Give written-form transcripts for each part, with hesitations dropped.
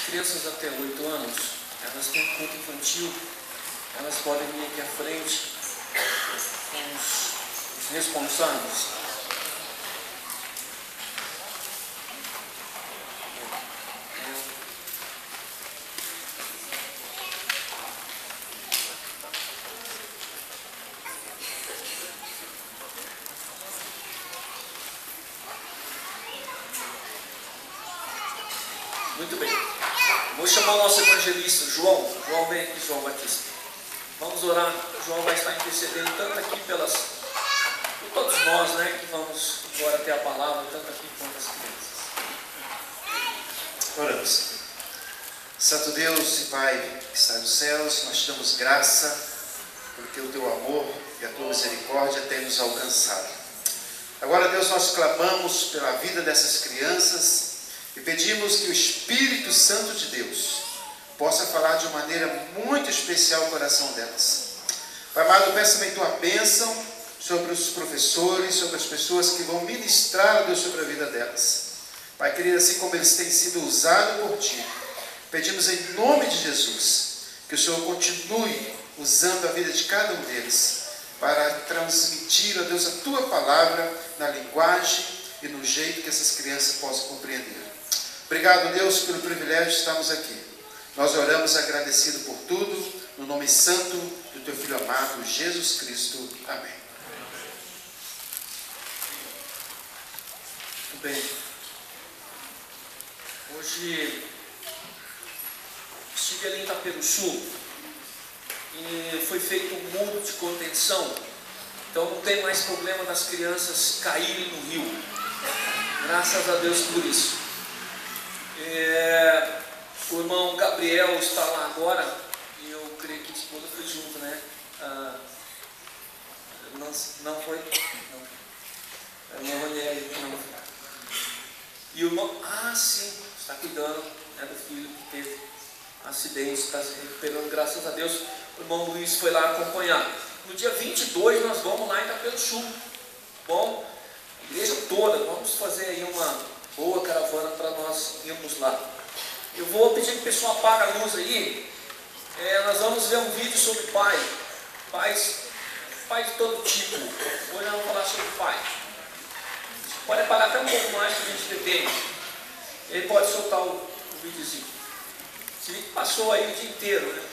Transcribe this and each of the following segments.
crianças até 8 anos, elas têm culto infantil, elas podem vir aqui à frente com os responsáveis. Muito bem. Vou chamar o nosso evangelista, João. João, vem aqui, João Batista. Vamos orar. João vai estar intercedendo tanto aqui por todos nós, né, que vamos agora ter a palavra, tanto aqui quanto as crianças. Oramos. Santo Deus e Pai que está nos céus, nós te damos graça porque o teu amor e a tua misericórdia têm nos alcançado. Agora, Deus, nós clamamos pela vida dessas crianças e pedimos que o Espírito Santo de Deus possa falar de uma maneira muito especial ao coração delas. Pai amado, peço também tua bênção sobre os professores, sobre as pessoas que vão ministrar, Deus, sobre a vida delas. Pai querido, assim como eles têm sido usados por Ti, pedimos em nome de Jesus que o Senhor continue usando a vida de cada um deles para transmitir, ó Deus, a Tua palavra na linguagem e no jeito que essas crianças possam compreender. Obrigado, Deus, pelo privilégio de estarmos aqui. Nós oramos agradecido por tudo, no nome santo do Teu Filho amado, Jesus Cristo. Amém. Muito bem. Hoje estive ali em Itaperuçu e foi feito um muro de contenção, então não tem mais problema das crianças caírem no rio. Graças a Deus por isso. O irmão Gabriel está lá agora e eu creio que a esposa foi junto, né? Não foi? Não. A irmã Ranieri não. E o irmão, sim, está cuidando, né, do filho que teve acidente, está se recuperando, graças a Deus. O irmão Luiz foi lá acompanhar. No dia 22 nós vamos lá em Itaperuçu. Bom, a igreja toda, vamos fazer aí uma boa caravana para nós irmos lá. Eu vou pedir que o pessoal apague a luz aí. Nós vamos ver um vídeo sobre pais de todo tipo. Hoje nós vamos falar sobre pai. Pode apagar até um pouco mais que a gente depende. Ele pode soltar o videozinho. Esse vídeo passou aí o dia inteiro, né?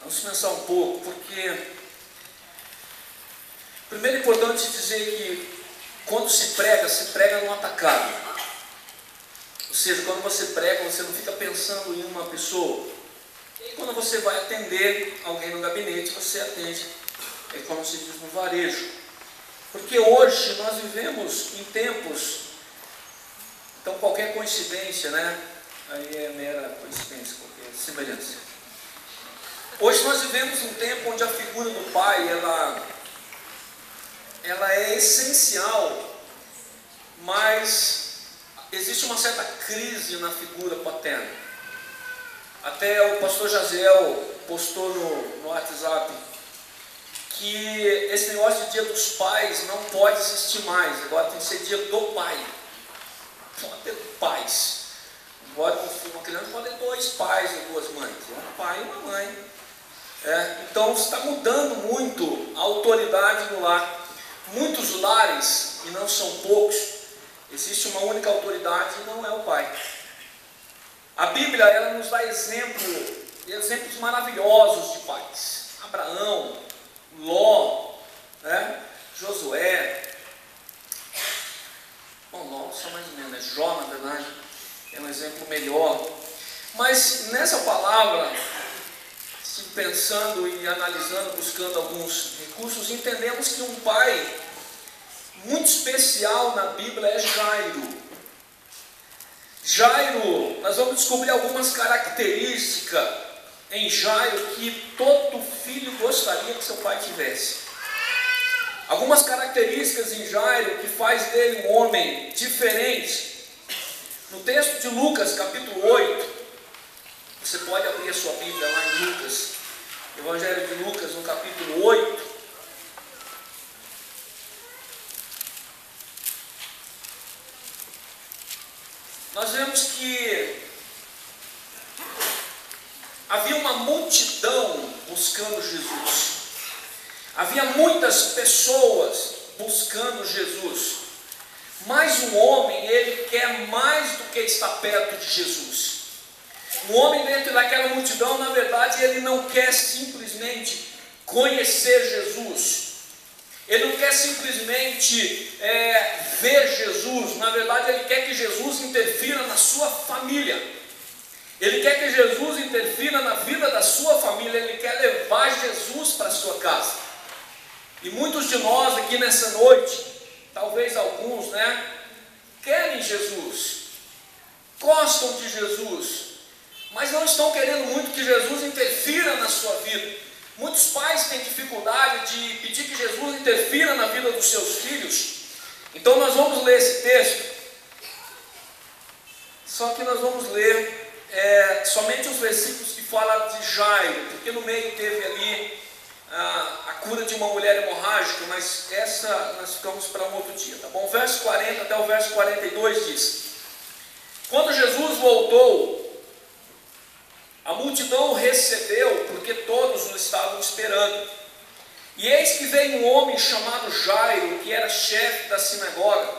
Vamos pensar um pouco, porque primeiro é importante dizer que quando se prega no atacado. Ou seja, quando você prega, você não fica pensando em uma pessoa. E quando você vai atender alguém no gabinete, você atende é como se diz no varejo. Porque hoje nós vivemos em tempos, então qualquer coincidência, né? Aí é mera coincidência, qualquer semelhança. Hoje nós vivemos um tempo onde a figura do pai, ela é essencial, mas existe uma certa crise na figura paterna. Até o pastor Jaziel postou no WhatsApp que esse negócio de dia dos pais não pode existir mais, agora tem que ser dia do pai. Pode ter pais. Agora uma criança pode ter dois pais ou duas mães, um pai e uma mãe. Então está mudando muito a autoridade no lar. Muitos lares, e não são poucos, existe uma única autoridade e não é o pai. A Bíblia, ela nos dá exemplos maravilhosos de pais. Abraão, Ló, Josué. Bom, Ló só mais ou menos, Jó, na verdade, é um exemplo melhor. Mas nessa palavra, se pensando e analisando, buscando alguns recursos, entendemos que um pai muito especial na Bíblia é Jairo. Jairo, nós vamos descobrir algumas características em Jairo que todo filho gostaria que seu pai tivesse. Algumas características em Jairo que faz dele um homem diferente. No texto de Lucas, capítulo 8, você pode abrir a sua Bíblia lá em Lucas, Evangelho de Lucas, no capítulo 8. Nós vemos que havia uma multidão buscando Jesus. Havia muitas pessoas buscando Jesus. Mas um homem, ele quer mais do que estar perto de Jesus. Um homem dentro daquela multidão, na verdade, ele não quer simplesmente conhecer Jesus. Ele não quer simplesmente ver Jesus. Na verdade, ele quer que Jesus interfira na sua família. Ele quer que Jesus interfira na vida da sua família. Ele quer levar Jesus para a sua casa. E muitos de nós aqui nessa noite, talvez alguns, querem Jesus, gostam de Jesus, mas não estão querendo muito que Jesus interfira na sua vida. Muitos pais têm dificuldade de pedir que Jesus interfira na vida dos seus filhos. Então nós vamos ler esse texto, só que nós vamos ler somente os versículos que falam de Jairo, porque no meio teve ali a cura de uma mulher hemorrágica, mas essa nós ficamos para um outro dia, tá bom? O verso 40 até o verso 42 diz: quando Jesus voltou, a multidão o recebeu, porque todos o estavam esperando. E eis que veio um homem chamado Jairo, que era chefe da sinagoga,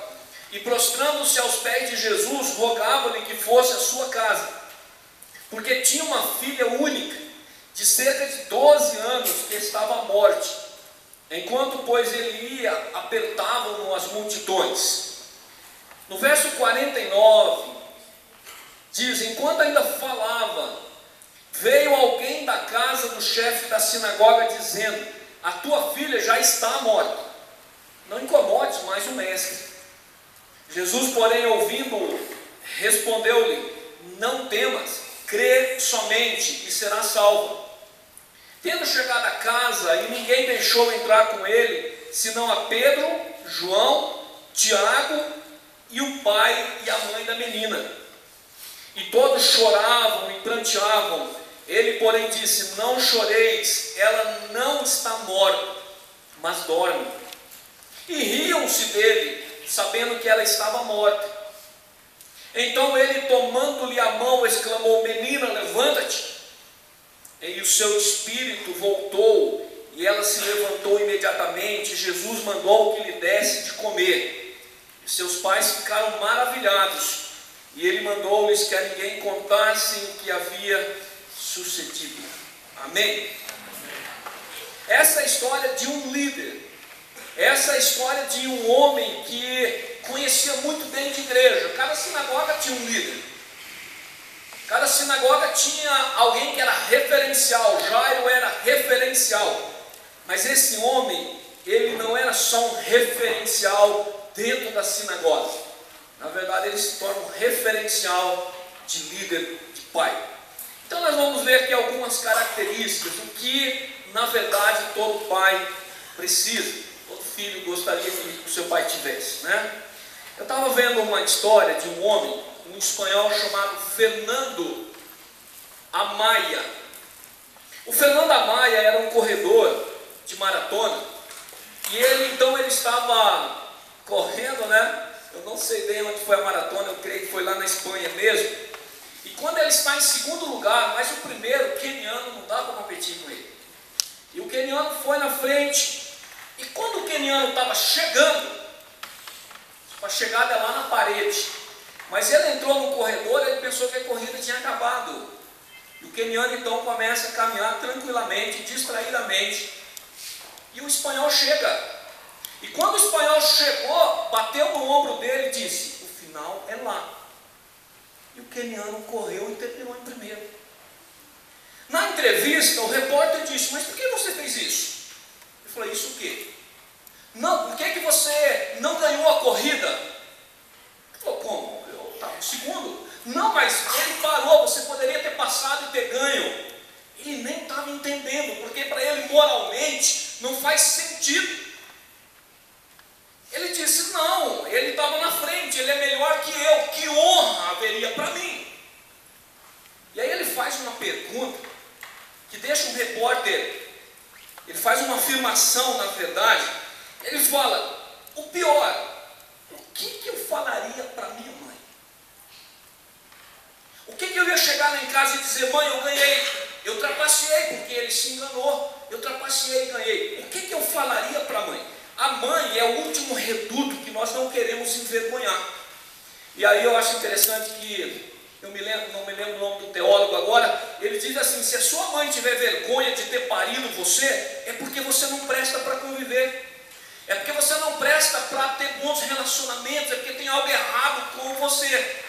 e prostrando-se aos pés de Jesus, rogava-lhe que fosse à sua casa, porque tinha uma filha única, de cerca de 12 anos, que estava à morte. Enquanto, pois, ele ia, apertavam-no as multidões. No verso 49, diz: enquanto ainda falava, veio alguém da casa do chefe da sinagoga, dizendo: a tua filha já está morta, não incomodes mais o mestre. Jesus, porém, ouvindo-o, respondeu-lhe: não temas, crê somente e será salva. Tendo chegado a casa, e ninguém deixou entrar com ele, senão a Pedro, João, Tiago e o pai e a mãe da menina. E todos choravam e pranteavam. Ele, porém, disse: não choreis, ela não está morta, mas dorme. E riam-se dele, sabendo que ela estava morta. Então ele, tomando-lhe a mão, exclamou: menina, levanta-te. E o seu espírito voltou, e ela se levantou imediatamente. Jesus mandou que lhe desse de comer. E seus pais ficaram maravilhados, e ele mandou-lhes que a ninguém contassem o que havia sucedido. Amém? Essa é a história de um líder. Essa é a história de um homem que conhecia muito bem de igreja. Cada sinagoga tinha um líder. Cada sinagoga tinha alguém que era referencial. Jairo era referencial. Mas esse homem, ele não era só um referencial dentro da sinagoga. Na verdade, ele se torna um referencial de líder, de pai. Então nós vamos ver aqui algumas características do que, na verdade, todo pai precisa. Todo filho gostaria que o seu pai tivesse, né? Eu estava vendo uma história de um homem, um espanhol chamado Fernando Amaya. O Fernando Amaya era um corredor de maratona, e ele estava correndo, né? Eu não sei bem onde foi a maratona, eu creio que foi lá na Espanha mesmo. E quando ele está em segundo lugar, mas o primeiro, o queniano, não dá para competir com ele. E o queniano foi na frente, e quando o queniano estava chegando, a chegada é lá na parede, mas ele entrou no corredor, ele pensou que a corrida tinha acabado. E o queniano então começa a caminhar tranquilamente, distraidamente, e o espanhol chega. E quando o espanhol chegou, bateu no ombro dele e disse: o final é lá. E o queniano correu e terminou em primeiro. Na entrevista, o repórter disse: mas por que você fez isso? Eu falei: isso o quê? Não, por que você não ganhou a corrida? Ele falou: como? Eu estava em segundo. Não, mas ele parou, você poderia ter passado e ter ganho. Ele nem estava entendendo, porque para ele moralmente não faz sentido. Ele disse: não, ele estava na frente, ele é melhor que eu, que honra haveria para mim? E aí ele faz uma pergunta que deixa um repórter, ele faz uma afirmação, na verdade. Ele fala: o pior, o que eu falaria para minha mãe? O que eu ia chegar lá em casa e dizer: mãe, eu ganhei, eu trapaceei, porque ele se enganou, eu trapaceei e ganhei. O que eu falaria para a mãe? A mãe é o último reduto que nós não queremos envergonhar. E aí eu acho interessante que, não me lembro o nome do teólogo agora, ele diz assim: se a sua mãe tiver vergonha de ter parido você, é porque você não presta para conviver. É porque você não presta para ter bons relacionamentos, é porque tem algo errado com você.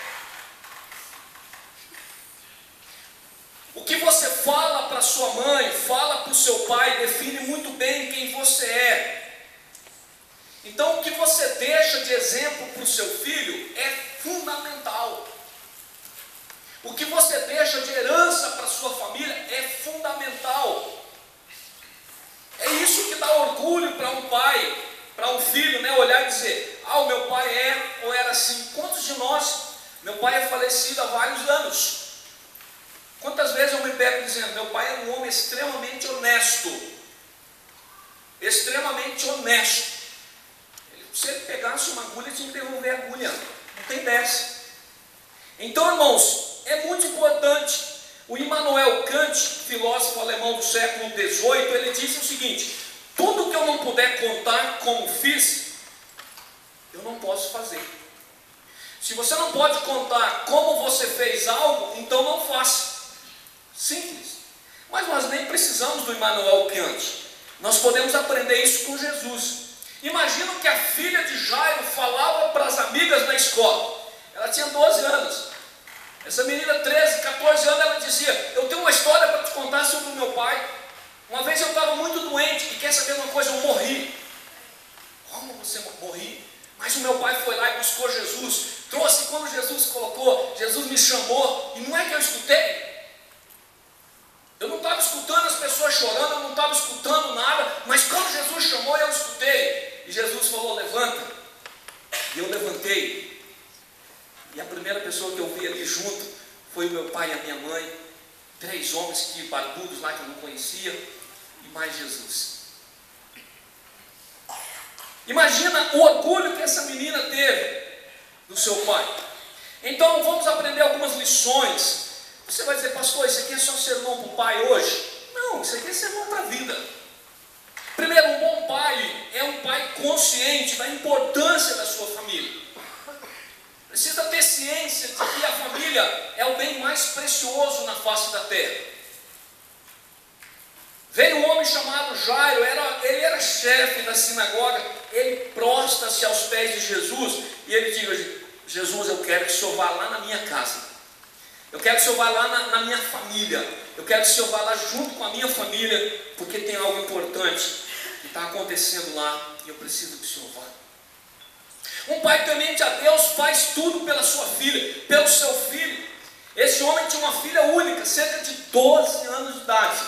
O que você fala para sua mãe, fala para o seu pai, define muito bem quem você é. Então o que você deixa de exemplo para o seu filho é fundamental. O que você deixa de herança para a sua família é fundamental. É isso que dá orgulho para um pai, para um filho, né? Olhar e dizer: ah, o meu pai é ou era assim. Quantos de nós? Meu pai é falecido há vários anos. Quantas vezes eu me pego dizendo: meu pai era um homem extremamente honesto. Extremamente honesto. Se ele pegasse uma agulha, tinha que devolver a agulha. Não tem dessa. Então, irmãos, é muito importante. O Immanuel Kant, filósofo alemão do século XVIII, ele disse o seguinte: tudo que eu não puder contar como fiz, eu não posso fazer. Se você não pode contar como você fez algo, então não faça. Simples. Mas nós nem precisamos do Immanuel Kant. Nós podemos aprender isso com Jesus. Imagina que a filha de Jairo falava para as amigas na escola. Ela tinha 12 anos. Essa menina, 13, 14 anos, ela dizia: eu tenho uma história para te contar sobre o meu pai. Uma vez eu estava muito doente e quer saber uma coisa, eu morri. Como você morri? Mas o meu pai foi lá e buscou Jesus, trouxe. Quando Jesus colocou, Jesus me chamou, e não é que eu escutei. Eu não estava escutando as pessoas chorando, eu não estava escutando nada, mas quando Jesus chamou, eu escutei. E Jesus falou: levanta. E eu levantei. E a primeira pessoa que eu vi ali junto foi o meu pai e a minha mãe, 3 homens que barbudos lá que eu não conhecia, e mais Jesus. Imagina o orgulho que essa menina teve do seu pai. Então vamos aprender algumas lições. Você vai dizer: pastor, isso aqui é só sermão para o pai hoje? Não, isso aqui é sermão para a vida. Primeiro, um bom pai é um pai consciente da importância da sua família. Precisa ter ciência de que a família é o bem mais precioso na face da terra. Veio um homem chamado Jairo, ele era chefe da sinagoga, ele prostra-se aos pés de Jesus e ele diz: Jesus, eu quero que o Senhor vá lá na minha casa. Eu quero que o Senhor vá lá na minha família. Eu quero que o Senhor vá lá junto com a minha família, porque tem algo importante. que está acontecendo lá, e eu preciso que o Senhor vá. Um pai temente a Deus faz tudo pela sua filha, pelo seu filho. Esse homem tinha uma filha única, cerca de 12 anos de idade.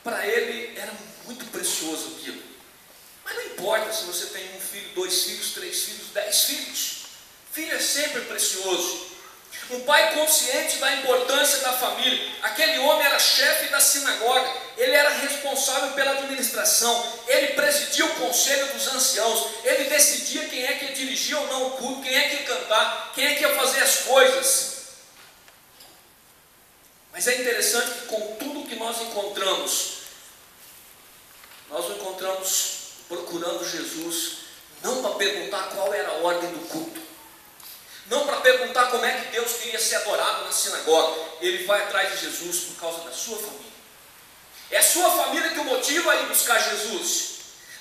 Para ele era muito precioso aquilo. Mas não importa se você tem um filho, 2 filhos, 3 filhos, 10 filhos. Filho é sempre precioso. Um pai consciente da importância da família. Aquele homem era chefe da sinagoga, ele era responsável pela administração, ele presidia o conselho dos anciãos, ele decidia quem é que ia dirigir ou não o culto, quem é que ia cantar, quem é que ia fazer as coisas. Mas é interessante que com tudo que nós encontramos procurando Jesus, não para perguntar qual era a ordem do culto, não para perguntar como é que Deus queria ser adorado na sinagoga. Ele vai atrás de Jesus por causa da sua família. É a sua família que o motiva a ir buscar Jesus.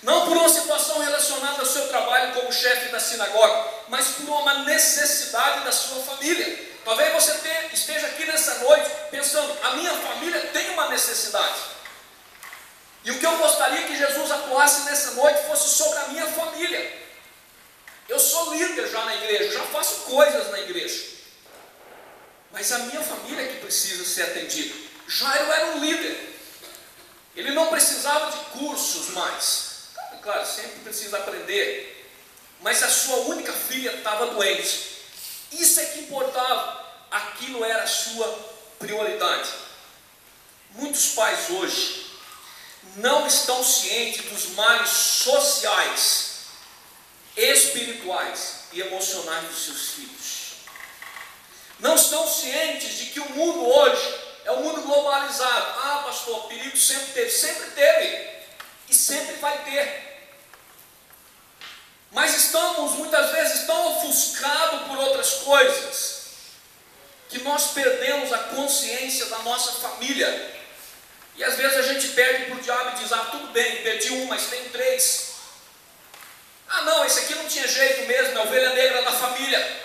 Não por uma situação relacionada ao seu trabalho como chefe da sinagoga, mas por uma necessidade da sua família. Talvez você esteja aqui nessa noite pensando, a minha família tem uma necessidade. E o que eu gostaria que Jesus atuasse nessa noite fosse sobre a minha família. Eu sou líder já na igreja, já faço coisas na igreja. Mas a minha família é que precisa ser atendida. Jairo era um líder. Ele não precisava de cursos mais. Claro, sempre precisa aprender. Mas a sua única filha estava doente. Isso é que importava. Aquilo era a sua prioridade. Muitos pais hoje não estão cientes dos males sociais, espirituais e emocionais dos seus filhos. Não estão cientes de que o mundo hoje é um mundo globalizado. Ah, pastor, perigo sempre teve e sempre vai ter. Mas estamos muitas vezes tão ofuscados por outras coisas que nós perdemos a consciência da nossa família. E às vezes a gente perde para o diabo e diz, ah, tudo bem, perdi um, mas tem 3. Ah não, esse aqui não tinha jeito mesmo, é a ovelha negra da família.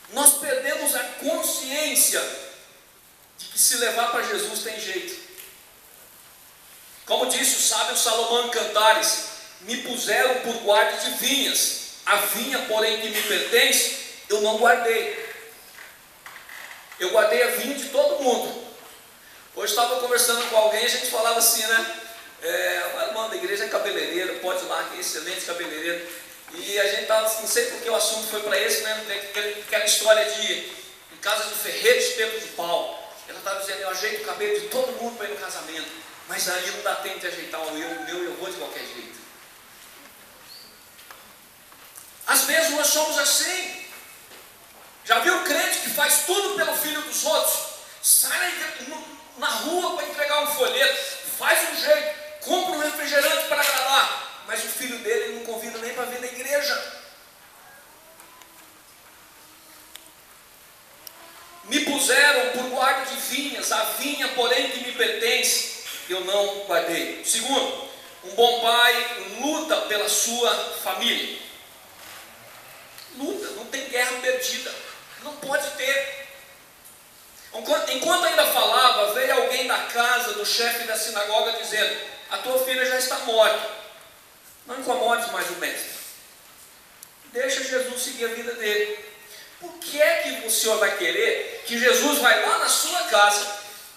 Nós perdemos a consciência de que se levar para Jesus tem jeito. Como disse o sábio Salomão em Cantares, me puseram por guarda de vinhas, a vinha porém que me pertence, eu não guardei. Eu guardei a vinha de todo mundo. Hoje estava conversando com alguém, a gente falava assim, né? O irmão da igreja é cabeleireiro, pode ir lá, que é excelente cabeleireiro. E a gente estava, não sei porque o assunto foi para esse, né? Aquela história de em casa de ferreiro de tempo de pau. Ela estava dizendo, eu ajeito o cabelo de todo mundo para ir no casamento, mas aí não dá tempo de ajeitar o meu, eu vou de qualquer jeito. Às vezes nós somos assim. Já viu o crente que faz tudo pelo filho dos outros? Sai na rua para entregar um folheto, faz um jeito, compra um refrigerante para agradar, mas o filho dele ele não convida nem para vir na igreja. Me puseram por guarda de vinhas, a vinha porém que me pertence, eu não guardei. Segundo, um bom pai luta pela sua família. Luta, não tem guerra perdida, não pode ter. Enquanto ainda falava, veio alguém da casa do chefe da sinagoga dizendo, a tua filha já está morta, não incomodes mais o mestre, deixa Jesus seguir a vida dele. Por que é que o senhor vai querer que Jesus vai lá na sua casa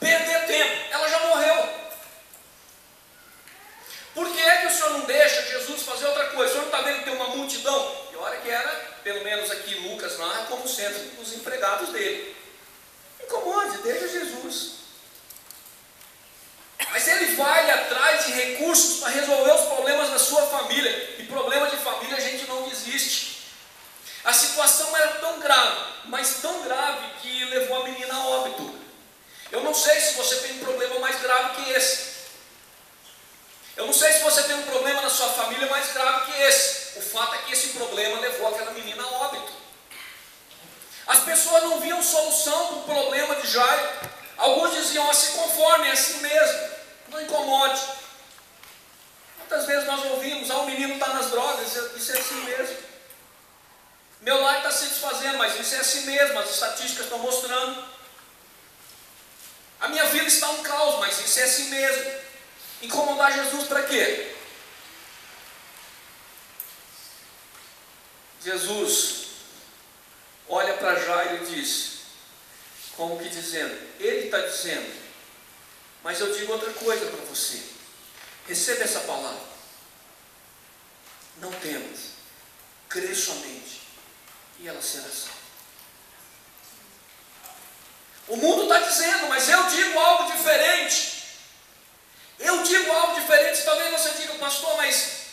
perder tempo? Ela já morreu. Por que é que o senhor não deixa Jesus fazer outra coisa? O senhor não está vendo que tem uma multidão? E olha que era, pelo menos aqui Lucas narra, como centro dos empregados dele. Incomode, deixa Jesus. Mas ele vai atrás de recursos para resolver os problemas da sua família. E problema de família a gente não desiste. A situação era tão grave, mas tão grave que levou a menina a óbito. Eu não sei se você tem um problema mais grave que esse. Eu não sei se você tem um problema na sua família mais grave que esse. O fato é que esse problema levou aquela menina a óbito. As pessoas não viam solução para o problema de Jairo. Alguns diziam, se conforme, é assim mesmo, não incomode. Muitas vezes nós ouvimos, o menino está nas drogas, isso é assim mesmo. Meu lar está se desfazendo, mas isso é assim mesmo, as estatísticas estão mostrando. A minha vida está um caos, mas isso é assim mesmo. Incomodar Jesus para quê? Jesus olha para Jairo e diz, como que dizendo, ele está dizendo, mas eu digo outra coisa para você, receba essa palavra, não temas, crê somente, e ela será salva. O mundo está dizendo, mas eu digo algo diferente. Eu digo algo diferente. Talvez você diga, pastor, mas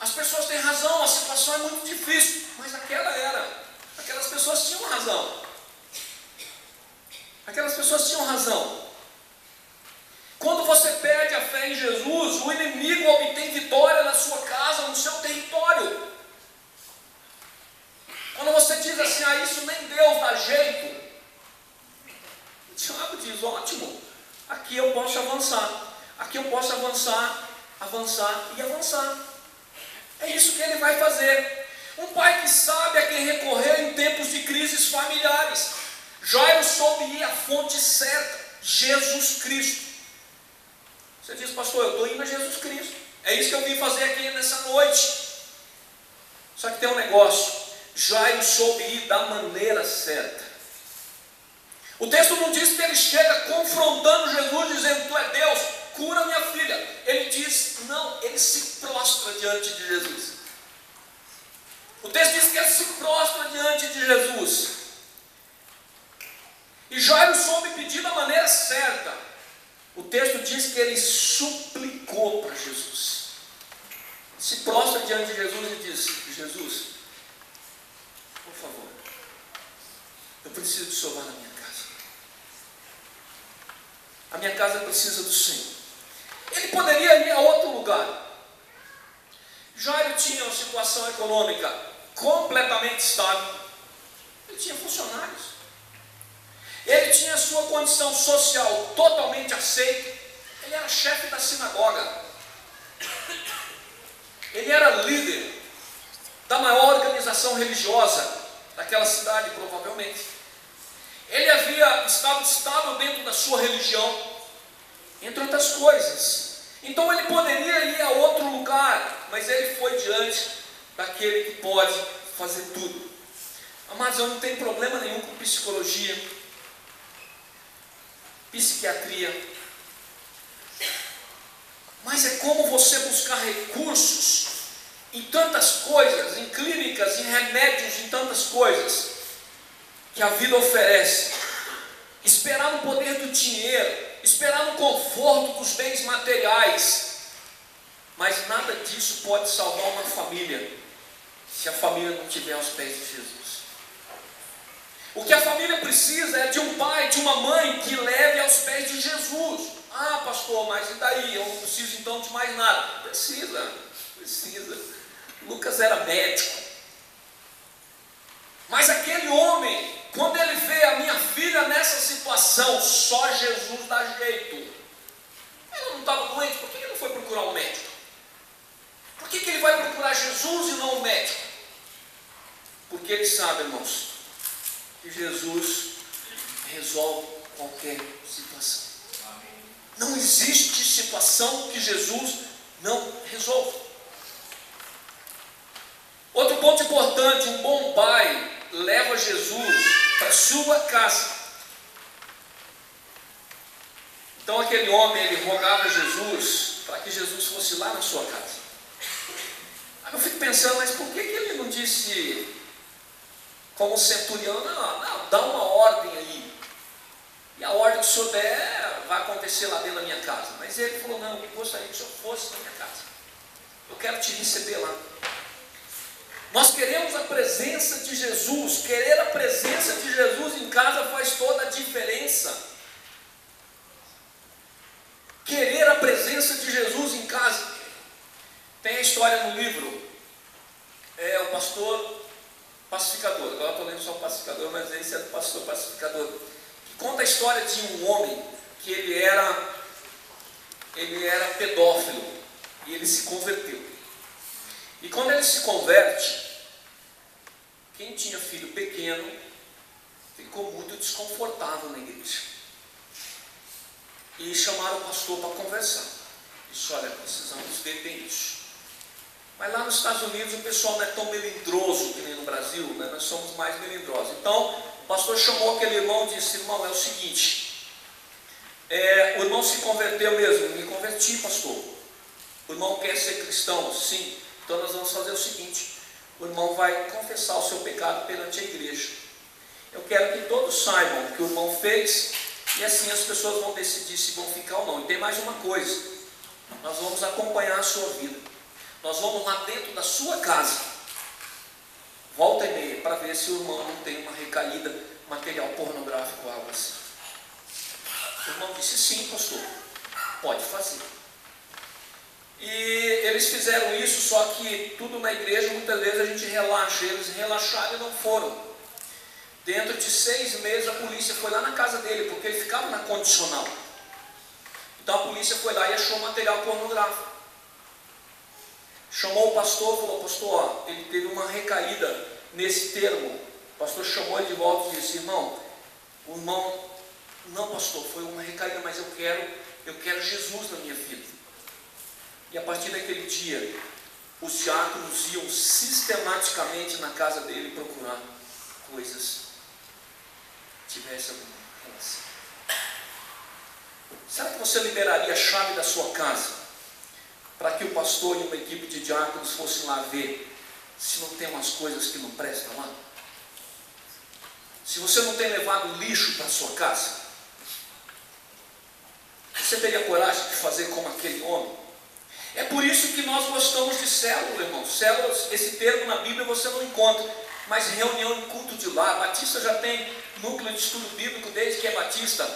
as pessoas têm razão, a situação é muito difícil. Mas aquela era. Aquelas pessoas tinham razão. Aquelas pessoas tinham razão. Quando você perde a fé em Jesus, o inimigo obtém vitória na sua casa, no seu território. Quando você diz assim, isso nem Deus dá jeito, o diabo diz, ótimo, aqui eu posso avançar. Aqui eu posso avançar, avançar e avançar. É isso que ele vai fazer. Um pai que sabe a quem recorrer em tempos de crises familiares. Jairo soube ir à fonte certa, Jesus Cristo. Você diz, pastor, eu estou indo a Jesus Cristo. É isso que eu vim fazer aqui nessa noite. Só que tem um negócio. Jairo soube ir da maneira certa. O texto não diz que ele chega confrontando Jesus, dizendo, tu é Deus, cura minha filha. Ele diz, não, ele se prostra diante de Jesus. O texto diz que ele se prostra diante de Jesus. E Jairo soube pedir da maneira certa. O texto diz que ele suplicou para Jesus. Se prostra diante de Jesus e diz, Jesus, por favor, eu preciso de salvar na minha casa. A minha casa precisa do Senhor. Ele poderia ir a outro lugar. Jairo tinha uma situação econômica completamente estável. Ele tinha funcionários. Ele tinha sua condição social totalmente aceita. Ele era chefe da sinagoga. Ele era líder da maior organização religiosa daquela cidade, provavelmente. Ele havia estado estável dentro da sua religião, entre outras coisas. Então ele poderia ir a outro lugar, mas ele foi diante daquele que pode fazer tudo. Amados, eu não tenho problema nenhum com psicologia, psiquiatria, mas é como você buscar recursos em tantas coisas, em clínicas, em remédios, em tantas coisas que a vida oferece, esperar no poder do dinheiro, esperar no conforto dos bens materiais, mas nada disso pode salvar uma família, se a família não estiver aos pés de Jesus. O que a família precisa é de um pai, de uma mãe que leve aos pés de Jesus. Ah, pastor, mas e daí? Eu não preciso então de mais nada. Precisa. Lucas era médico. Mas aquele homem, quando ele vê a minha filha nessa situação, só Jesus dá jeito. Ela não estava doente, por que ele não foi procurar um médico? Por que ele vai procurar Jesus e não o médico? Porque ele sabe, irmãos, que Jesus resolve qualquer situação. Não existe situação que Jesus não resolve. Outro ponto importante, um bom pai leva Jesus para sua casa. Então aquele homem, ele rogava a Jesus para que Jesus fosse lá na sua casa. Aí eu fico pensando, mas por que ele não disse, como centurião, não, dá uma ordem aí. E a ordem que o senhor der vai acontecer lá dentro da minha casa. Mas ele falou, não, eu gostaria que o senhor fosse na minha casa. Eu quero te receber lá. Nós queremos a presença de Jesus. Querer a presença de Jesus em casa faz toda a diferença. Querer a presença de Jesus em casa. Tem a história no livro, o pastor pacificador. Agora estou lendo só o pacificador, mas esse é o pastor pacificador. Que conta a história de um homem que ele era pedófilo e ele se converteu. E quando ele se converte, quem tinha filho pequeno ficou muito desconfortável na igreja. E chamaram o pastor para conversar. Disse, olha, precisamos ver bem isso. Mas lá nos Estados Unidos o pessoal não é tão melindroso que nem no Brasil, né? Nós somos mais melindrosos. Então, o pastor chamou aquele irmão e disse, irmão, é o seguinte, o irmão se converteu mesmo, me converti, pastor. O irmão quer ser cristão? Sim. Então nós vamos fazer o seguinte, o irmão vai confessar o seu pecado perante a igreja. Eu quero que todos saibam o que o irmão fez, e assim as pessoas vão decidir se vão ficar ou não. E tem mais uma coisa, nós vamos acompanhar a sua vida. Nós vamos lá dentro da sua casa, volta e meia, para ver se o irmão não tem uma recaída, material pornográfico ou algo assim. O irmão disse, sim, pastor, pode fazer. E eles fizeram isso, só que tudo na igreja, muitas vezes a gente relaxa. Eles relaxaram e não foram. Dentro de 6 meses a polícia foi lá na casa dele, porque ele ficava na condicional. Então a polícia foi lá e achou material pornográfico. Chamou o pastor e falou, pastor, ó, ele teve uma recaída nesse termo. O pastor chamou ele de volta e disse, irmão, o irmão, não pastor, foi uma recaída, mas eu quero Jesus na minha vida. E a partir daquele dia, os diáconos iam sistematicamente na casa dele procurar coisas que tivessem alguma relação. Será que você liberaria a chave da sua casa para que o pastor e uma equipe de diáconos fossem lá ver se não tem umas coisas que não prestam lá? Se você não tem levado lixo para a sua casa, você teria coragem de fazer como aquele homem? É por isso que nós gostamos de célula, irmão. Células, esse termo na Bíblia você não encontra, mas reunião em culto de lar. Batista já tem núcleo de estudo bíblico desde que é batista.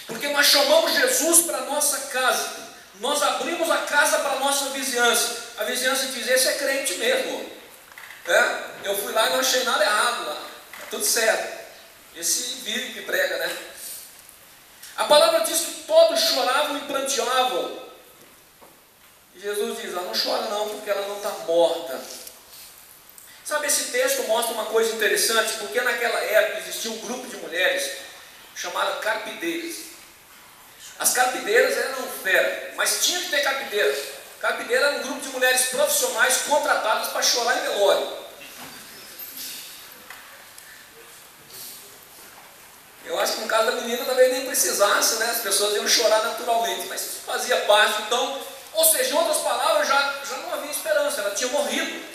Porque nós chamamos Jesus para a nossa casa. Nós abrimos a casa para a nossa vizinhança. A vizinhança diz, esse é crente mesmo. Eu fui lá e não achei nada errado lá. Está tudo certo. Esse vive que prega, né? A palavra diz que todos choravam e pranteavam. E Jesus diz, ela não chora não, porque ela não está morta. Sabe, esse texto mostra uma coisa interessante, porque naquela época existia um grupo de mulheres chamado carpideiras. As carpideiras eram fera, mas tinha que ter carpideira. Carpideira era um grupo de mulheres profissionais contratadas para chorar em velório. Eu acho que no caso da menina talvez nem precisasse, né? As pessoas iam chorar naturalmente, mas isso fazia parte. Então, ou seja, em outras palavras, já não havia esperança, ela tinha morrido.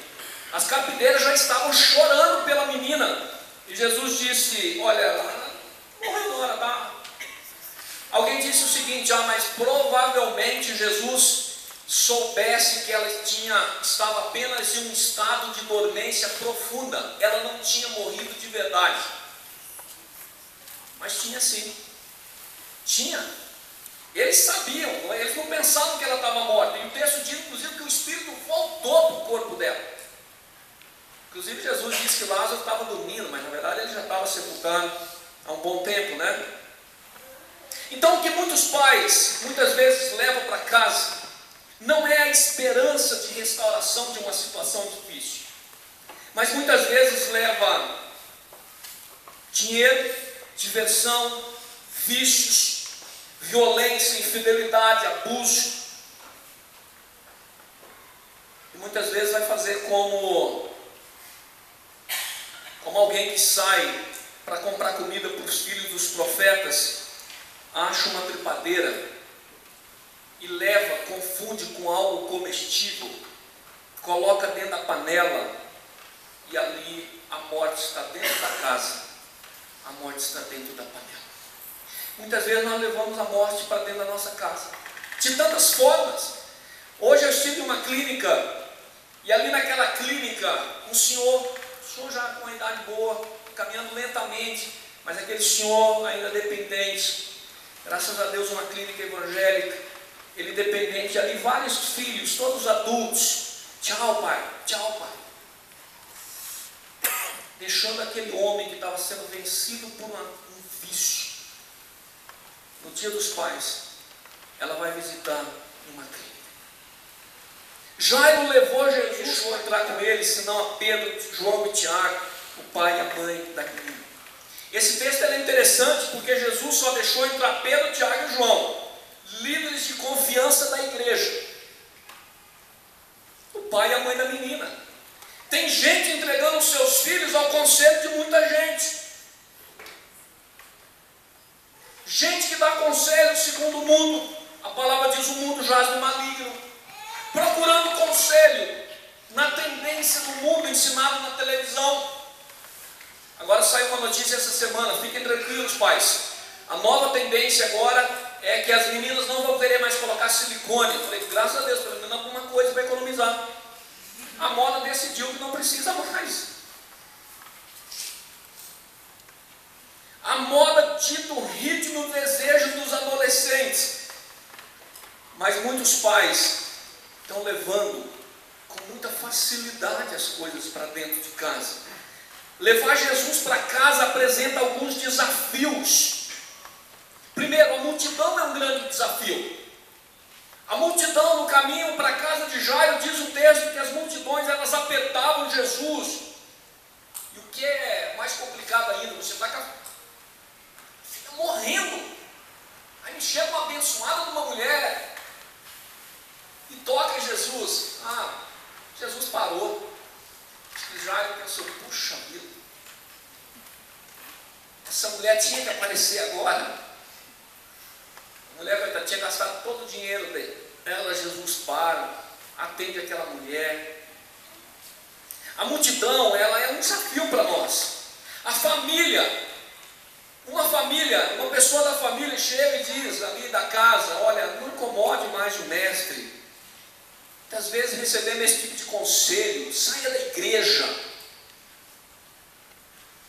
As carpideiras já estavam chorando pela menina. E Jesus disse, olha, ela morreu não, ela está... Alguém disse o seguinte, mas provavelmente Jesus soubesse que ela estava apenas em um estado de dormência profunda. Ela não tinha morrido de verdade. Mas tinha sim. Tinha. Eles sabiam, eles não pensavam que ela estava morta. E o texto diz, inclusive, que o Espírito voltou para o corpo dela. Inclusive, Jesus disse que Lázaro estava dormindo, mas na verdade ele já estava sepultado há um bom tempo, né? Então, o que muitos pais, muitas vezes, levam para casa, não é a esperança de restauração de uma situação difícil. Mas muitas vezes leva dinheiro, diversão, vícios, violência, infidelidade, abuso. E muitas vezes vai fazer como alguém que sai para comprar comida para os filhos dos profetas, acha uma trepadeira e leva, confunde com algo comestível, coloca dentro da panela e ali a morte está dentro da casa, a morte está dentro da panela. Muitas vezes nós levamos a morte para dentro da nossa casa, de tantas formas. Hoje eu estive em uma clínica e ali naquela clínica um senhor já com uma idade boa, caminhando lentamente, mas aquele senhor ainda dependente. Graças a Deus, uma clínica evangélica, ele dependente, ali vários filhos, todos adultos. Tchau, pai, tchau, pai. Deixando aquele homem que estava sendo vencido por um vício. No dia dos pais, ela vai visitar uma clínica. Jairo levou Jesus para entrar com ele, senão a Pedro, João e Tiago, o pai e a mãe da clínica. Esse texto é interessante porque Jesus só deixou entrar Pedro, Tiago e João. líderes de confiança da igreja, o pai e a mãe da menina. Tem gente entregando seus filhos ao conselho de muita gente. Gente que dá conselho segundo o mundo. A palavra diz: o mundo jaz no maligno. Procurando conselho na tendência do mundo ensinado na televisão. Agora saiu uma notícia essa semana, fiquem tranquilos, pais. A nova tendência agora é que as meninas não vão querer mais colocar silicone. Eu falei, graças a Deus, pelo menos alguma coisa para economizar. A moda decidiu que não precisa mais. A moda dita o ritmo e o desejo dos adolescentes. Mas muitos pais estão levando com muita facilidade as coisas para dentro de casa. Levar Jesus para casa apresenta alguns desafios. Primeiro, a multidão é um grande desafio. A multidão no caminho para a casa de Jairo, diz o texto que as multidões elas apertavam Jesus. E o que é mais complicado ainda, você fica morrendo. Aí me chega uma abençoada de uma mulher e toca em Jesus. Jesus parou. E Jairo pensou, puxa vida, essa mulher tinha que aparecer agora. A mulher tinha gastado todo o dinheiro dela. Jesus para, atende aquela mulher. A multidão, ela é um desafio para nós. A família, uma pessoa da família chega e diz ali da casa, olha, não incomode mais o mestre. Muitas vezes recebemos esse tipo de conselho, saia da igreja.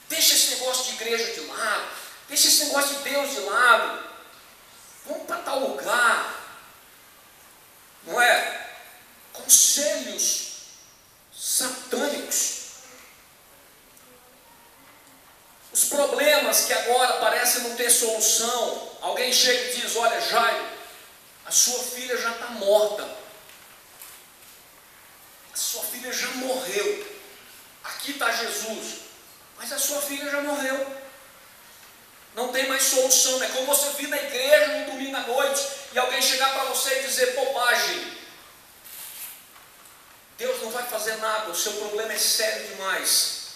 Deixa esse negócio de igreja de lado, deixa esse negócio de Deus de lado. Vamos para tal lugar. Não é? Conselhos satânicos. Os problemas que agora parecem não ter solução. Alguém chega e diz, olha, Jairo, a sua filha já está morta. A sua filha já morreu. Aqui está Jesus. Mas a sua filha já morreu. Não tem mais solução. É como você vir na igreja no domingo à noite e alguém chegar para você e dizer bobagem. Deus não vai fazer nada, o seu problema é sério demais.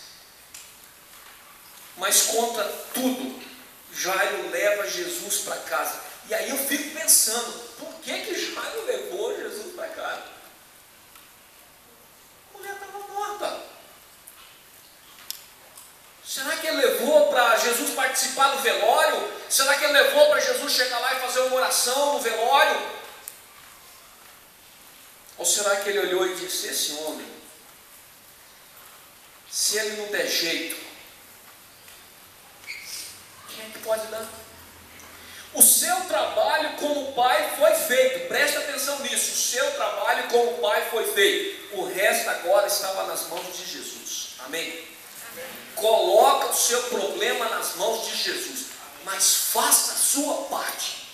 Mas contra tudo, Jairo leva Jesus para casa. E aí eu fico pensando, por que Jairo levou Jesus para casa? A mulher estava morta. Será que ele levou para Jesus participar do velório? Será que ele levou para Jesus chegar lá e fazer uma oração no velório? Ou será que ele olhou e disse, esse homem, se ele não der jeito, quem é que pode dar? O seu trabalho como pai foi feito, presta atenção nisso, o seu trabalho como pai foi feito, o resto agora estava nas mãos de Jesus, amém? Coloca o seu problema nas mãos de Jesus, mas faça a sua parte.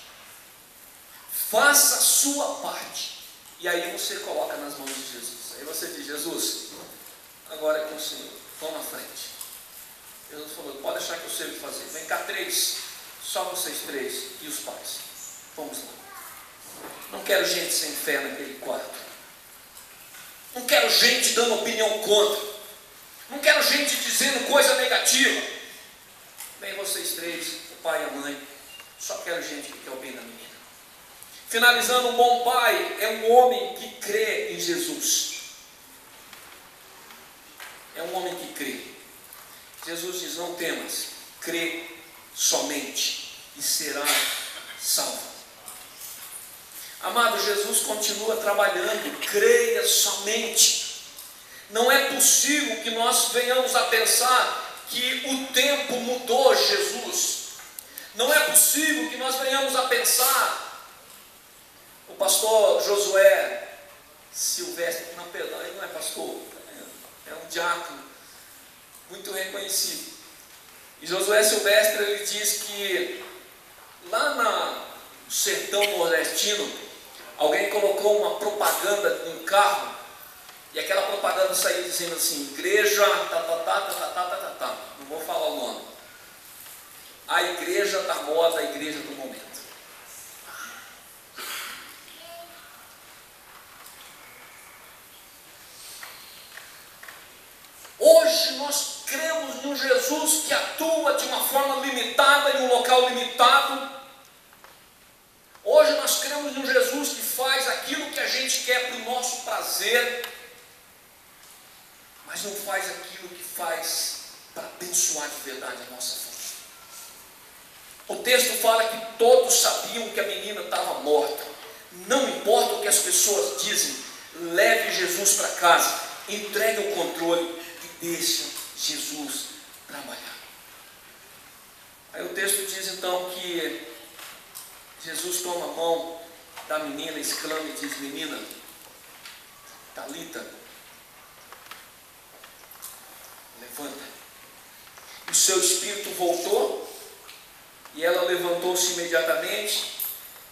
Faça a sua parte. E aí você coloca nas mãos de Jesus. Aí você diz, Jesus, agora é com o Senhor, vão na frente. Jesus falou, pode achar que eu sei o que fazer. Vem cá, 3, só vocês 3 e os pais. Vamos lá. Não quero gente sem fé naquele quarto. Não quero gente dando opinião contra. Não quero gente dizendo coisa negativa. Vem vocês 3, o pai e a mãe. Só quero gente que quer o bem da menina. Finalizando, um bom pai é um homem que crê em Jesus. É um homem que crê. Jesus diz, não temas, crê somente e será salvo. Amado, Jesus continua trabalhando, creia somente. Não é possível que nós venhamos a pensar que o tempo mudou Jesus. Não é possível que nós venhamos a pensar. O pastor Josué Silvestre, não, perdão, ele não é pastor, é um diácono muito reconhecido. E Josué Silvestre, ele diz que lá no sertão nordestino, alguém colocou uma propaganda num carro, e aquela propaganda saía dizendo assim, igreja, não vou falar o nome, a igreja da moda, a igreja do momento. atua de uma forma limitada, em um local limitado. Hoje nós cremos num Jesus que faz aquilo que a gente quer para o nosso prazer, mas não faz aquilo que faz para abençoar de verdade a nossa vida. O texto fala que todos sabiam que a menina estava morta. Não importa o que as pessoas dizem, leve Jesus para casa, entregue o controle e deixe Jesus trabalhar. Aí o texto diz então que Jesus toma a mão da menina, exclama e diz: menina, Talita, levanta. O seu espírito voltou e ela levantou-se imediatamente.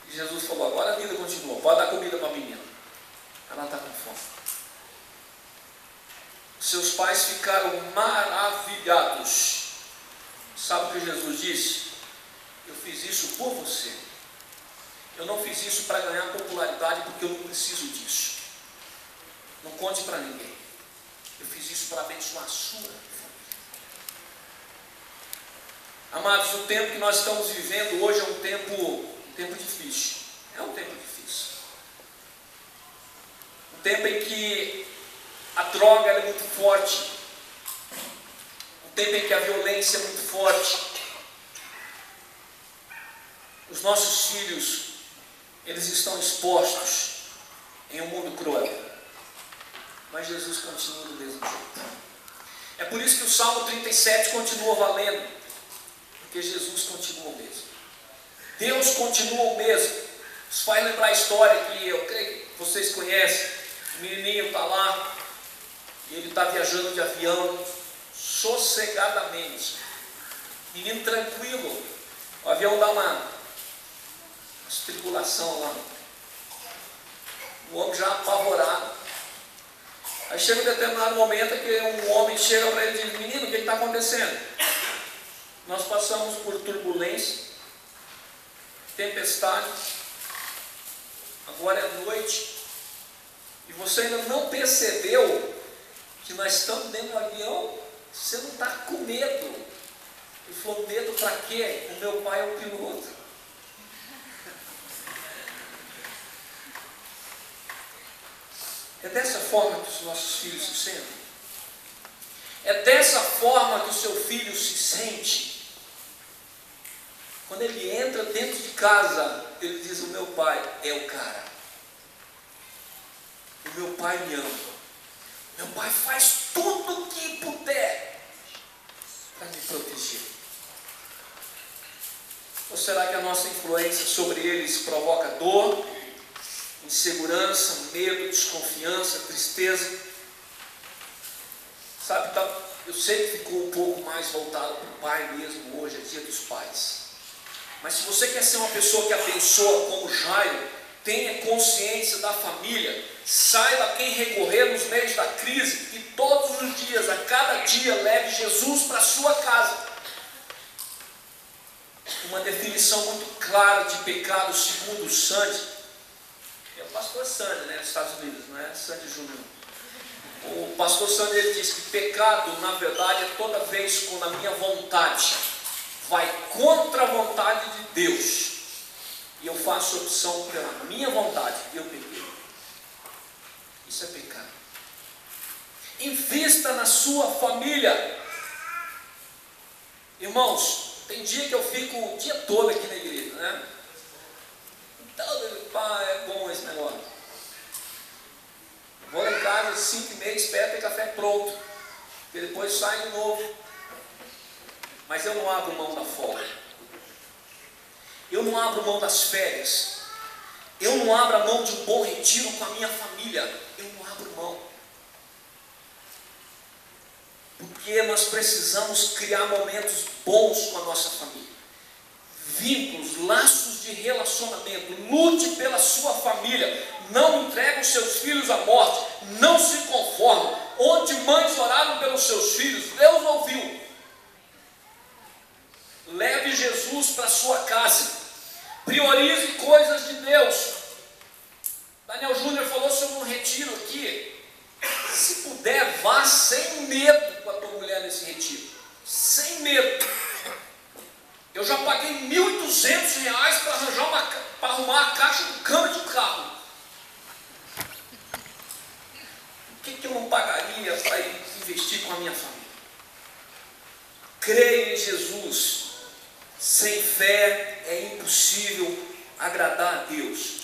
E Jesus falou: agora a vida continua, pode dar comida para a menina, ela está com fome. Seus pais ficaram maravilhados. Sabe o que Jesus disse? Eu fiz isso por você. Eu não fiz isso para ganhar popularidade, porque eu não preciso disso. Não conte para ninguém. Eu fiz isso para abençoar a sua família. Amados, o tempo que nós estamos vivendo hoje é um tempo difícil. É um tempo difícil. Um tempo em que a droga é muito forte. Um tempo em que a violência é muito forte. Os nossos filhos, eles estão expostos em um mundo cruel. Mas Jesus continua do mesmo jeito. É por isso que o Salmo 37 continua valendo. Porque Jesus continua o mesmo. Deus continua o mesmo. Isso faz lembrar a história que eu creio que vocês conhecem. O menininho está lá e ele está viajando de avião sossegadamente. Menino tranquilo. O avião dá uma tribulação lá. O homem já apavorado. Aí chega um determinado momento que um homem chega para ele e diz: menino, o que está acontecendo? Nós passamos por turbulência, tempestade, agora é noite, e você ainda não percebeu que nós estamos dentro do avião? Você não está com medo? Ele falou: medo para quê? O meu pai é o piloto. É dessa forma que os nossos filhos se sentem. É dessa forma que o seu filho se sente. Quando ele entra dentro de casa, ele diz: o meu pai é o cara. O meu pai me ama. Meu pai faz tudo o que puder para me proteger. Ou será que a nossa influência sobre eles provoca dor, insegurança, medo, desconfiança, tristeza? Sabe, eu sei que ficou um pouco mais voltado para o pai mesmo hoje, é dia dos pais. Mas se você quer ser uma pessoa que abençoa como Jairo, tenha consciência da família, saiba a quem recorrer nos meios da crise e todos os dias, a cada dia, leve Jesus para a sua casa. Uma definição muito clara de pecado segundo o Sandy. É o pastor Sandy, né, dos Estados Unidos, não é Sandy Júnior. O pastor Sandy, ele diz que pecado, na verdade, é toda vez quando a minha vontade vai contra a vontade de Deus e eu faço opção pela minha vontade e eu pequei. Isso é pecado. Invista na sua família. Irmãos, tem dia que eu fico o dia todo aqui na igreja, né? Então, pá, é bom esse negócio. Vou lá em casa às 5h30, espero ter café pronto, e depois saio de novo. Mas eu não abro mão da folga. Eu não abro mão das férias. Eu não abro a mão de um bom retiro com a minha família. Eu não abro mão. Porque nós precisamos criar momentos bons com a nossa família. Vínculos, laços de relacionamento. Lute pela sua família. Não entregue os seus filhos à morte. Não se conforme. Onde mães oraram pelos seus filhos, Deus ouviu. Leve Jesus para sua casa. Priorize coisas de Deus. Daniel Júnior falou sobre um retiro aqui. Se puder, vá sem medo com a tua mulher nesse retiro. sem medo. Eu já paguei R$1.200 para arrumar a caixa do câmbio de carro. O que eu não pagaria para investir com a minha família? Creia em Jesus. Sem fé é impossível agradar a Deus.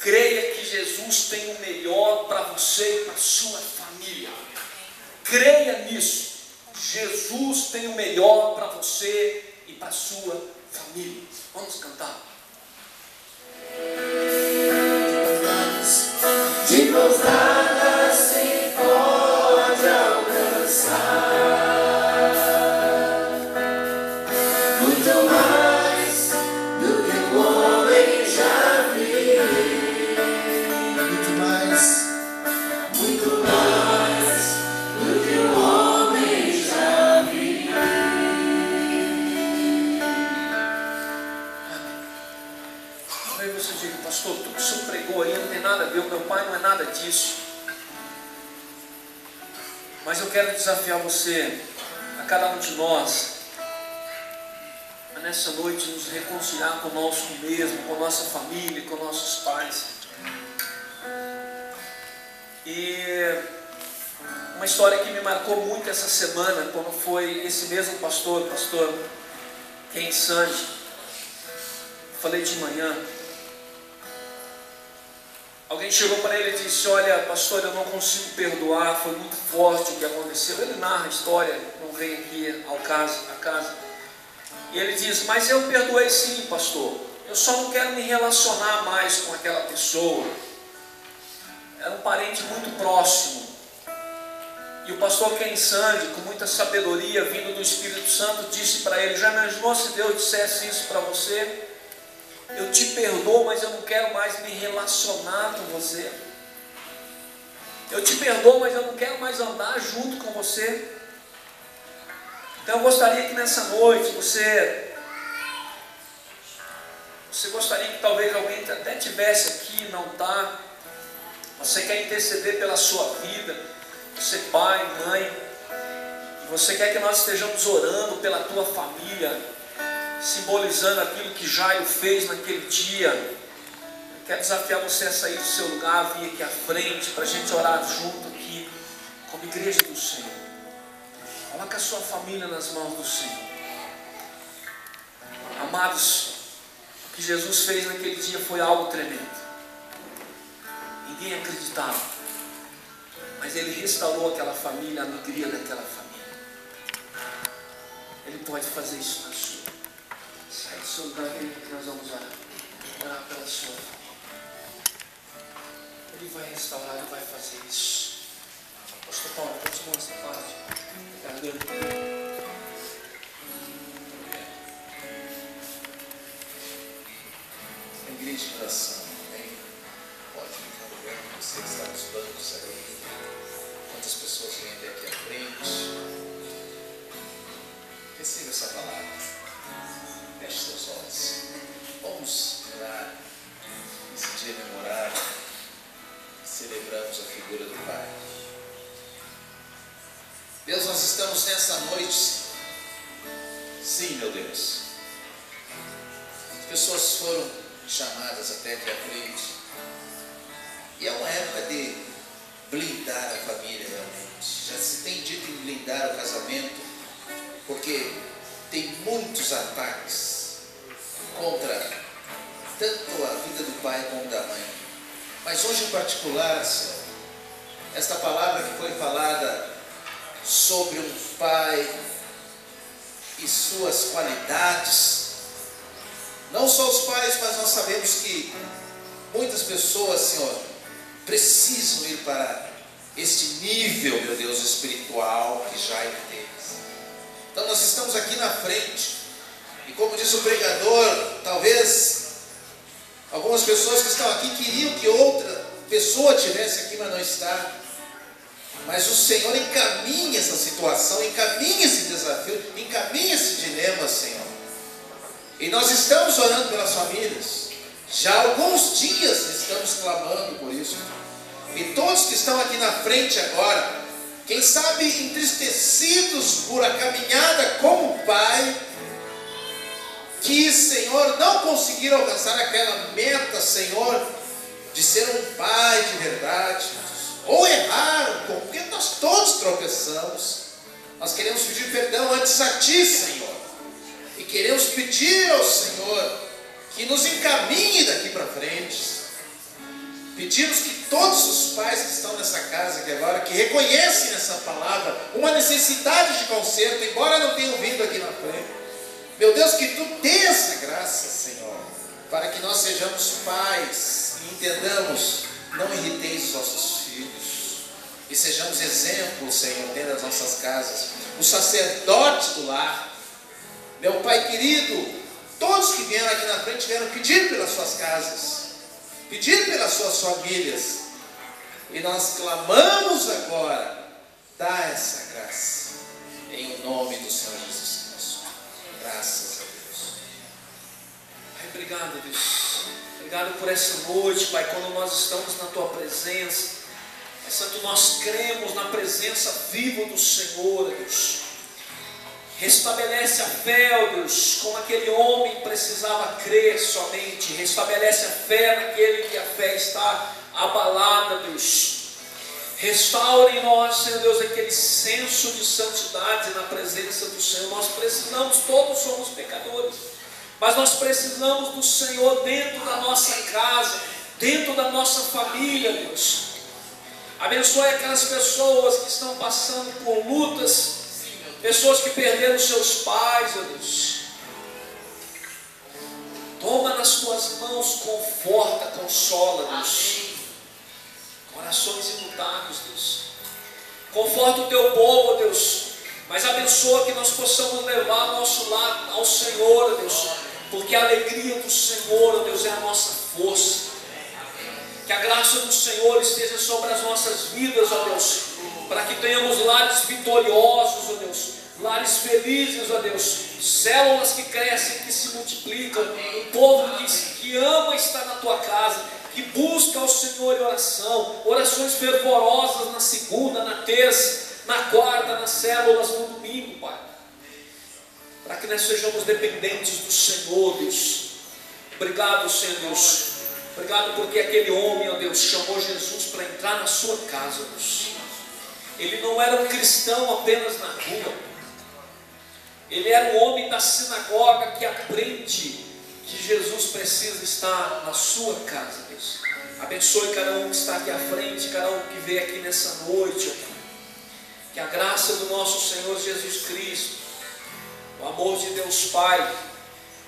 Creia que Jesus tem o melhor para você e para a sua família. Creia nisso. Jesus tem o melhor para você e para a sua família. Vamos cantar. De mãos dadas se pode alcançar muito mais do que o homem já viu. Muito mais do que o homem já viu. Aí você diz, pastor, tudo que o senhor pregou aí não tem nada a ver, o meu pai não é nada disso. Mas eu quero desafiar você, a cada um de nós, a nessa noite nos reconciliar conosco mesmo, com nossa família, com nossos pais. E uma história que me marcou muito essa semana, quando foi esse mesmo pastor, o pastor Ken Sanji, falei de manhã. Alguém chegou para ele e disse, olha pastor, eu não consigo perdoar, foi muito forte o que aconteceu. Ele narra a história, não vem aqui a casa. E ele diz, mas eu perdoei sim, pastor, eu só não quero me relacionar mais com aquela pessoa. Era um parente muito próximo. E o pastor Ken Sanji, com muita sabedoria, vindo do Espírito Santo, disse para ele, já imaginou se Deus dissesse isso para você? Eu te perdoo, mas eu não quero mais me relacionar com você. Eu te perdoo, mas eu não quero mais andar junto com você. Então eu gostaria que nessa noite você gostaria que talvez alguém até estivesse aqui, não está. Você quer interceder pela sua vida, você pai, mãe, você quer que nós estejamos orando pela tua família, simbolizando aquilo que Jairo fez naquele dia. Eu quero desafiar você a sair do seu lugar, vir aqui à frente, para a gente orar junto aqui, como igreja do Senhor. Coloque a sua família nas mãos do Senhor. Amados, o que Jesus fez naquele dia foi algo tremendo. Ninguém acreditava, mas Ele restaurou aquela família, a alegria daquela família. Ele pode fazer isso na sua. Sai do seu lugar, vem que nós vamos orar pela sua família. Ele vai restaurar, Ele vai fazer isso. Pastor Paulo, continua essa parte. Obrigado. Igreja de oração, amém? Pode ficar olhando, você que está nos bancos aí. Quantas pessoas vêm até aqui à frente? Receba essa palavra. Feche seus olhos. Vamos orar nesse dia memorável. Celebramos a figura do Pai. Deus, nós estamos nessa noite. Sim, meu Deus. As pessoas foram chamadas até aqui à frente. E é uma época de blindar a família realmente. Já se tem dito em blindar o casamento, porque tem muitos ataques contra tanto a vida do pai como da mãe. Mas hoje em particular, Senhor, esta palavra que foi falada sobre um pai e suas qualidades, não só os pais, mas nós sabemos que muitas pessoas, Senhor, precisam ir para este nível, meu Deus, espiritual que Jairo teve. Então nós estamos aqui na frente, e como disse o pregador, talvez algumas pessoas que estão aqui queriam que outra pessoa estivesse aqui, mas não está. Mas o Senhor encaminha essa situação, encaminha esse desafio, encaminha esse dilema, Senhor. E nós estamos orando pelas famílias. Já há alguns dias estamos clamando por isso. E todos que estão aqui na frente agora, quem sabe entristecidos por a caminhada como pai, que, Senhor, não conseguiram alcançar aquela meta, Senhor, de ser um pai de verdade, ou erraram, porque nós todos tropeçamos. Nós queremos pedir perdão antes a Ti, Senhor, e queremos pedir ao Senhor que nos encaminhe daqui para frente. Pedimos que todos os pais que estão nessa casa aqui agora, que reconhecem nessa palavra uma necessidade de conserto, embora não tenham vindo aqui na frente, meu Deus, que Tu dê essa graça, Senhor, para que nós sejamos pais e entendamos, não irriteis os nossos filhos, e sejamos exemplos, Senhor, dentro das nossas casas, o sacerdote do lar. Meu Pai querido, todos que vieram aqui na frente vieram pedir pelas suas casas, pedir pelas suas famílias, e nós clamamos agora, dá essa graça, em nome do Senhor Jesus Cristo. Graças a Deus. Pai, obrigado, Deus. Obrigado por essa noite, Pai, quando nós estamos na Tua presença. Pai Santo, nós cremos na presença viva do Senhor, Deus. Restabelece a fé, ó Deus, como aquele homem precisava crer somente. Restabelece a fé naquele que a fé está abalada, Deus. Restaura em nós, Senhor Deus, aquele senso de santidade na presença do Senhor. Nós precisamos, todos somos pecadores, mas nós precisamos do Senhor dentro da nossa casa, dentro da nossa família, Deus. Abençoe aquelas pessoas que estão passando por lutas, pessoas que perderam seus pais, ó Deus. Toma nas Tuas mãos, conforta, consola, Deus. Corações imutáveis, Deus. Conforta o Teu povo, ó Deus. Mas abençoa que nós possamos levar nosso lar ao Senhor, ó Deus. Porque a alegria do Senhor, ó Deus, é a nossa força. Que a graça do Senhor esteja sobre as nossas vidas, ó Deus, para que tenhamos lares vitoriosos, ó Deus, lares felizes, ó Deus, células que crescem, que se multiplicam, um povo que ama estar na Tua casa, que busca ao Senhor em oração, orações fervorosas na segunda, na terça, na quarta, nas células, no domingo, Pai, para que nós sejamos dependentes do Senhor, Deus. Obrigado, Senhor Deus. Obrigado porque aquele homem, ó Deus, chamou Jesus para entrar na sua casa, Deus. Ele não era um cristão apenas na rua. Ele era um homem da sinagoga que aprende que Jesus precisa estar na sua casa, Deus. Abençoe cada um que está aqui à frente, cada um que veio aqui nessa noite, ó Pai. Que a graça do nosso Senhor Jesus Cristo, o amor de Deus Pai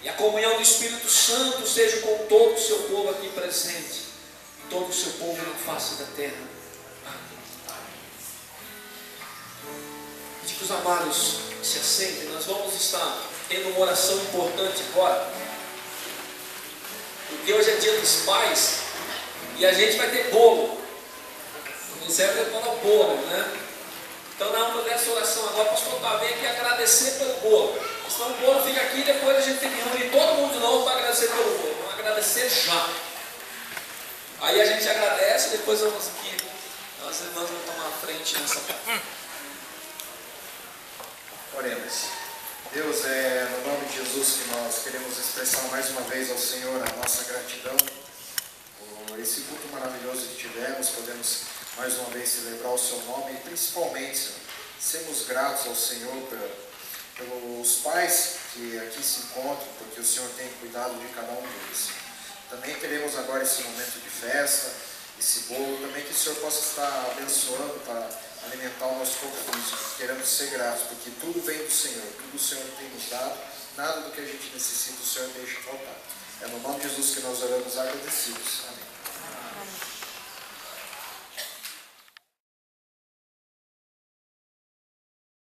e a comunhão do Espírito Santo seja com todo o Seu povo aqui presente, todo o Seu povo na face da terra. Amém. Pedi que os amados se assentem. Nós vamos estar tendo uma oração importante agora, porque hoje é dia dos pais e a gente vai ter bolo. No céu prepara o bolo, né? Então nós vamos fazer essa oração agora. O pastor Otávio vem aqui agradecer pelo bolo. Senão o bolo fica aqui e depois a gente tem que reunir todo mundo de novo para agradecer pelo bolo. Vamos agradecer já. Aí a gente agradece, depois vamos aqui. Nós irmãs vão tomar a frente nessa parte. Oremos. Deus, no nome de Jesus que nós queremos expressar mais uma vez ao Senhor a nossa gratidão por esse culto maravilhoso que tivemos. Podemos mais uma vez celebrar o Seu nome e principalmente, Senhor, sermos gratos ao Senhor pelos pais que aqui se encontram, porque o Senhor tem cuidado de cada um deles. Também teremos agora esse momento de festa, esse bolo, também que o Senhor possa estar abençoando para alimentar o nosso corpo físico. Queremos ser gratos, porque tudo vem do Senhor, tudo o Senhor tem nos dado, nada do que a gente necessita o Senhor deixa faltar. É no nome de Jesus que nós oramos agradecidos. Amém.